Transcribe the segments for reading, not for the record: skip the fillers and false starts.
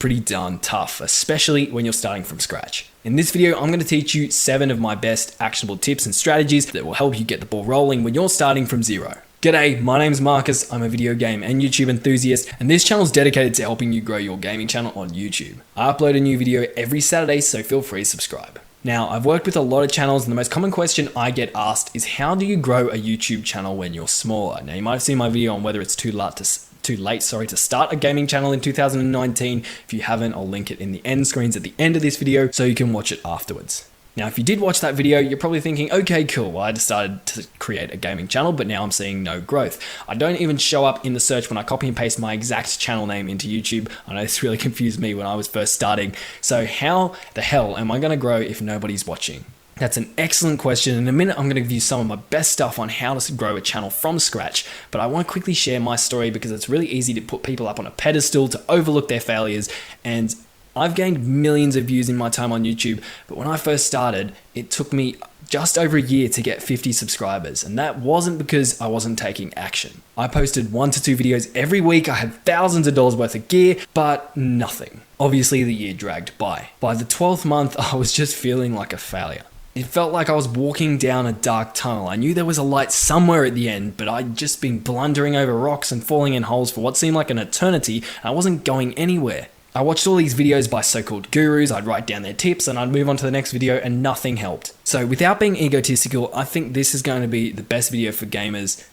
pretty darn tough, especially when you're starting from scratch. In this video, I'm going to teach you 7 of my best actionable tips and strategies that will help you get the ball rolling when you're starting from zero. G'day, my name's Marcus, I'm a video game and YouTube enthusiast, and this channel is dedicated to helping you grow your gaming channel on YouTube. I upload a new video every Saturday, so feel free to subscribe. Now, I've worked with a lot of channels, and the most common question I get asked is how do you grow a YouTube channel when you're smaller? Now, you might have seen my video on whether it's too late to start a gaming channel in 2019. If you haven't, I'll link it in the end screens at the end of this video so you can watch it afterwards. Now, if you did watch that video, you're probably thinking, okay, cool, well, I decided to create a gaming channel, but now I'm seeing no growth. I don't even show up in the search when I copy and paste my exact channel name into YouTube. I know this really confused me when I was first starting. So how the hell am I going to grow if nobody's watching? That's an excellent question. In a minute, I'm going to give you some of my best stuff on how to grow a channel from scratch, but I want to quickly share my story because it's really easy to put people up on a pedestal, to overlook their failures, and I've gained millions of views in my time on YouTube, but when I first started, it took me just over a year to get 50 subscribers, and that wasn't because I wasn't taking action. I posted 1 to 2 videos every week, I had thousands of dollars worth of gear, but nothing. Obviously, the year dragged by. By the 12th month, I was just feeling like a failure. It felt like I was walking down a dark tunnel. I knew there was a light somewhere at the end, but I'd just been blundering over rocks and falling in holes for what seemed like an eternity, and I wasn't going anywhere. I watched all these videos by so-called gurus, I'd write down their tips and I'd move on to the next video and nothing helped. So without being egotistical, I think this is going to be the best video for gamers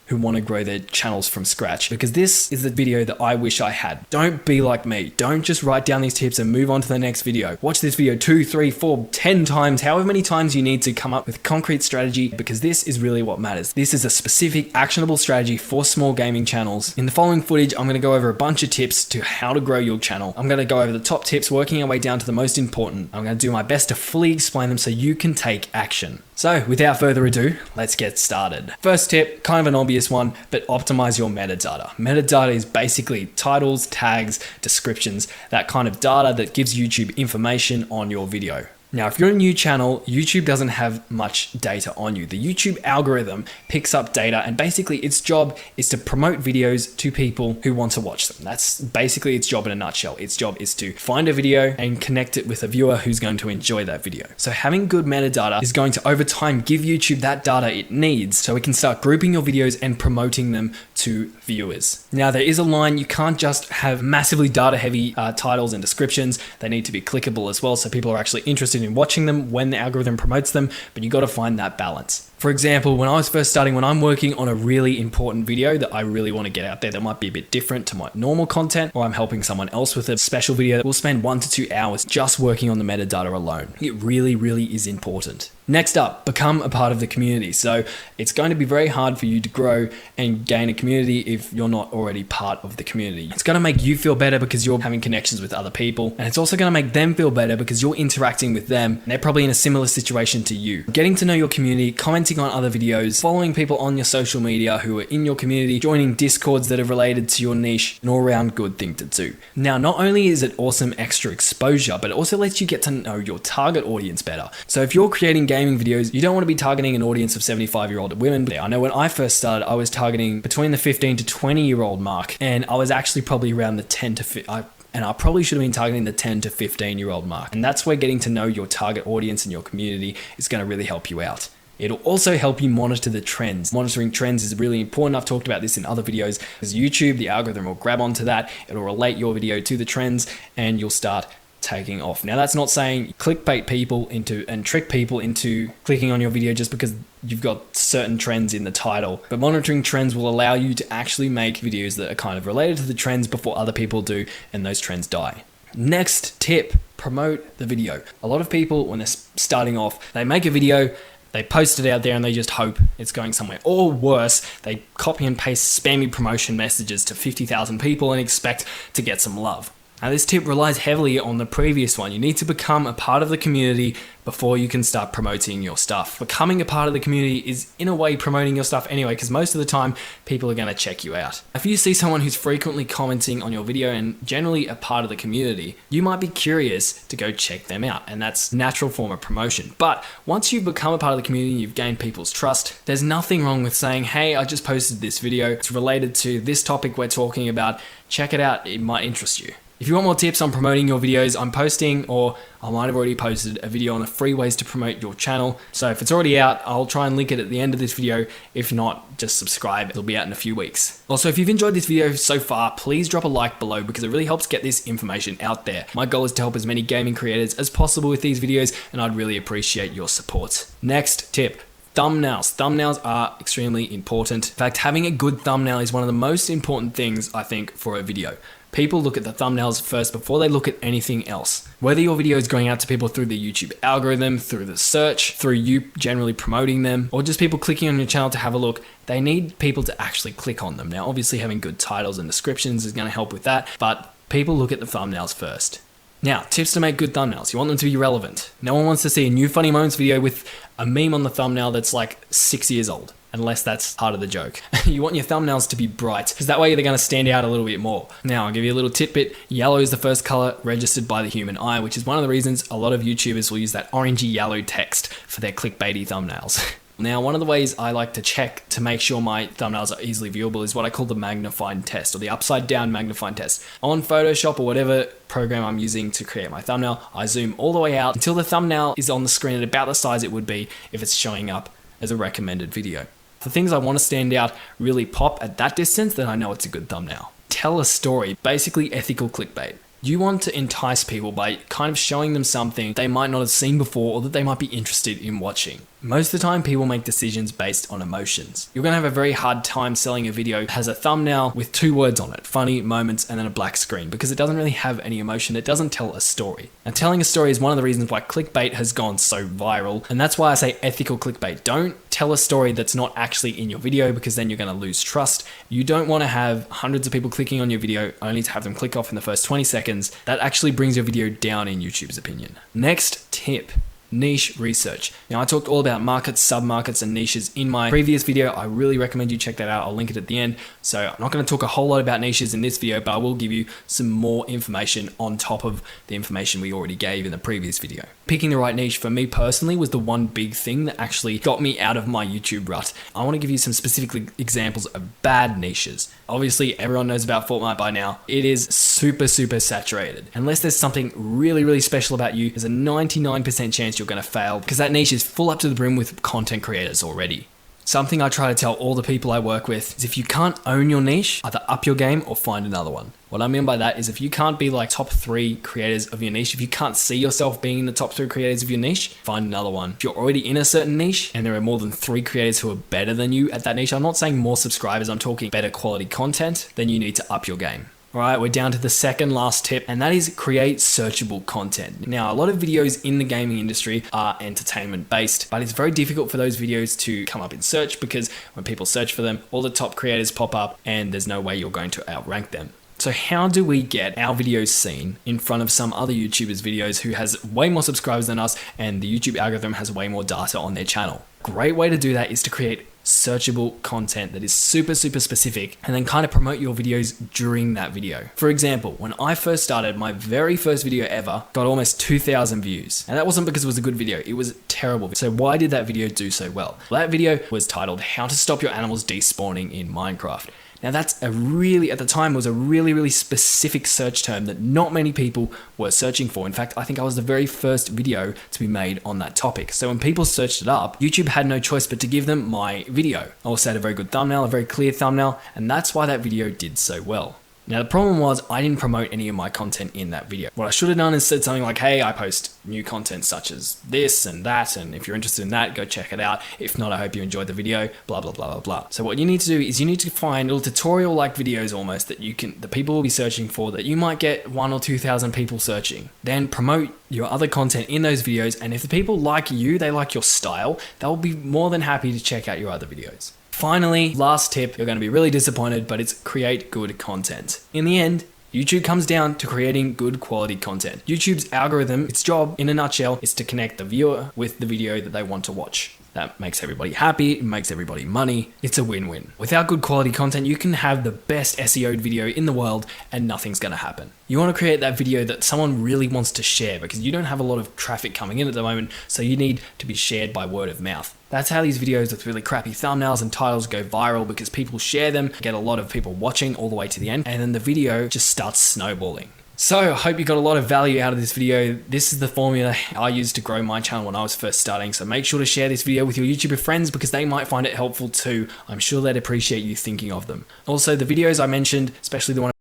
who want to grow their channels from scratch, because this is the video that I wish I had. Don't be like me. Don't just write down these tips and move on to the next video. Watch this video 2, 3, 4, 10 times, however many times you need to come up with a concrete strategy, because this is really what matters. This is a specific actionable strategy for small gaming channels. In the following footage, I'm going to go over a bunch of tips to how to grow your channel. I'm going to go over the top tips, working our way down to the most important. I'm going to do my best to fully explain them so you can take action. So without further ado, let's get started. First tip, kind of an obvious one, but optimize your metadata. Metadata is basically titles, tags, descriptions, that kind of data that gives YouTube information on your video. Now, if you're a new channel, YouTube doesn't have much data on you. The YouTube algorithm picks up data, and basically its job is to promote videos to people who want to watch them. That's basically its job in a nutshell. Its job is to find a video and connect it with a viewer who's going to enjoy that video. So having good metadata is going to, over time, give YouTube that data it needs so it can start grouping your videos and promoting them to viewers. Now, there is a line. You can't just have massively data-heavy titles and descriptions. They need to be clickable as well, so people are actually interested in watching them when the algorithm promotes them, but you got to find that balance. For example, when I was first starting, when I'm working on a really important video that I really want to get out there that might be a bit different to my normal content, or I'm helping someone else with a special video, we'll spend 1 to 2 hours just working on the metadata alone. It really is important. Next up, become a part of the community. So it's going to be very hard for you to grow and gain a community if you're not already part of the community. It's going to make you feel better because you're having connections with other people, and it's also going to make them feel better because you're interacting with them and they're probably in a similar situation to you. Getting to know your community, commenting on other videos, following people on your social media who are in your community, joining discords that are related to your niche, an all-round good thing to do. Now, not only is it awesome extra exposure, but it also lets you get to know your target audience better. So if you're creating gaming videos, you don't want to be targeting an audience of 75-year-old women. I know when I first started, I was targeting between the 15 to 20-year-old mark, and I was actually probably around the 10 to 15. And I probably should have been targeting the 10 to 15-year-old mark. And that's where getting to know your target audience and your community is going to really help you out. It'll also help you monitor the trends. Monitoring trends is really important. I've talked about this in other videos, because YouTube, the algorithm will grab onto that. It'll relate your video to the trends and you'll start taking off. Now, that's not saying clickbait people and trick people into clicking on your video just because you've got certain trends in the title. But monitoring trends will allow you to actually make videos that are kind of related to the trends before other people do, and those trends die. Next tip, promote the video. A lot of people, when they're starting off, they make a video, they post it out there and they just hope it's going somewhere. Or worse, they copy and paste spammy promotion messages to 50,000 people and expect to get some love. Now, this tip relies heavily on the previous one. You need to become a part of the community before you can start promoting your stuff. Becoming a part of the community is in a way promoting your stuff anyway, because most of the time people are going to check you out. If you see someone who's frequently commenting on your video and generally a part of the community, you might be curious to go check them out, and that's a natural form of promotion. But once you've become a part of the community, you've gained people's trust, there's nothing wrong with saying, hey, I just posted this video. It's related to this topic we're talking about. Check it out. It might interest you. If you want more tips on promoting your videos, I'm posting, or I might have already posted a video on the free ways to promote your channel. So if it's already out, I'll try and link it at the end of this video. If not, just subscribe. It'll be out in a few weeks. Also, if you've enjoyed this video so far, please drop a like below because it really helps get this information out there. My goal is to help as many gaming creators as possible with these videos, and I'd really appreciate your support. Next tip. Thumbnails. Thumbnails are extremely important. In fact, having a good thumbnail is one of the most important things, I think, for a video. People look at the thumbnails first before they look at anything else. Whether your video is going out to people through the YouTube algorithm, through the search, through you generally promoting them, or just people clicking on your channel to have a look, they need people to actually click on them. Now, obviously having good titles and descriptions is going to help with that, but people look at the thumbnails first. Now, tips to make good thumbnails. You want them to be relevant. No one wants to see a new Funny Moments video with a meme on the thumbnail that's like 6 years old, unless that's part of the joke. You want your thumbnails to be bright, because that way they're going to stand out a little bit more. Now, I'll give you a little tidbit. Yellow is the first color registered by the human eye, which is one of the reasons a lot of YouTubers will use that orangey yellow text for their clickbaity thumbnails. Now, one of the ways I like to check to make sure my thumbnails are easily viewable is what I call the magnifying test, or the upside down magnifying test. On Photoshop or whatever program I'm using to create my thumbnail, I zoom all the way out until the thumbnail is on the screen at about the size it would be if it's showing up as a recommended video. The things I want to stand out really pop at that distance, then I know it's a good thumbnail. Tell a story, basically ethical clickbait. You want to entice people by kind of showing them something they might not have seen before or that they might be interested in watching. Most of the time, people make decisions based on emotions. You're going to have a very hard time selling a video that has a thumbnail with 2 words on it, funny moments, and then a black screen, because it doesn't really have any emotion. It doesn't tell a story. And telling a story is one of the reasons why clickbait has gone so viral. And that's why I say ethical clickbait. Don't tell a story that's not actually in your video, because then you're going to lose trust. You don't want to have hundreds of people clicking on your video only to have them click off in the first 20 seconds. That actually brings your video down in YouTube's opinion. Next tip. Niche research. Now, I talked all about markets, sub-markets, and niches in my previous video. I really recommend you check that out. I'll link it at the end. So I'm not going to talk a whole lot about niches in this video, but I will give you some more information on top of the information we already gave in the previous video. Picking the right niche for me personally was the one big thing that actually got me out of my YouTube rut. I want to give you some specific examples of bad niches. Obviously, everyone knows about Fortnite by now. It is super saturated. Unless there's something really special about you, there's a 99% chance you're going to fail, because that niche is full up to the brim with content creators already. Something I try to tell all the people I work with is if you can't own your niche, either up your game or find another one. What I mean by that is if you can't be like top 3 creators of your niche, if you can't see yourself being in the top 3 creators of your niche, find another one. If you're already in a certain niche and there are more than 3 creators who are better than you at that niche, I'm not saying more subscribers, I'm talking better quality content, then you need to up your game. Alright, we're down to the second last tip, and that is create searchable content. Now, a lot of videos in the gaming industry are entertainment based, but it's very difficult for those videos to come up in search, because when people search for them, all the top creators pop up and there's no way you're going to outrank them. So how do we get our videos seen in front of some other YouTubers' videos who has way more subscribers than us, and the YouTube algorithm has way more data on their channel? Great way to do that is to create searchable content that is super specific, and then kind of promote your videos during that video. For example, when I first started, my very first video ever got almost 2,000 views. And that wasn't because it was a good video, it was terrible. So why did that video do so well? Well, that video was titled How to Stop Your Animals Despawning in Minecraft. Now that's at the time, was a really specific search term that not many people were searching for. In fact, I think I was the very first video to be made on that topic. So when people searched it up, YouTube had no choice but to give them my video. I also had a very good thumbnail, a very clear thumbnail, and that's why that video did so well. Now, the problem was I didn't promote any of my content in that video. What I should have done is said something like, hey, I post new content such as this and that, and if you're interested in that, go check it out. If not, I hope you enjoyed the video, blah, blah, blah, blah, blah. So what you need to do is you need to find little tutorial-like videos almost that the people will be searching for, that you might get 1,000 or 2,000 people searching. Then promote your other content in those videos, and if the people like you, they like your style, they'll be more than happy to check out your other videos. Finally, last tip, you're going to be really disappointed, but it's create good content. In the end, YouTube comes down to creating good quality content. YouTube's algorithm, its job in a nutshell, is to connect the viewer with the video that they want to watch. That makes everybody happy, it makes everybody money, it's a win-win. Without good quality content, you can have the best SEO'd video in the world and nothing's gonna happen. You wanna create that video that someone really wants to share, because you don't have a lot of traffic coming in at the moment, so you need to be shared by word of mouth. That's how these videos with really crappy thumbnails and titles go viral, because people share them, get a lot of people watching all the way to the end, and then the video just starts snowballing. So I hope you got a lot of value out of this video. This is the formula I used to grow my channel when I was first starting. So make sure to share this video with your YouTuber friends because they might find it helpful too. I'm sure they'd appreciate you thinking of them. Also, the videos I mentioned, especially the one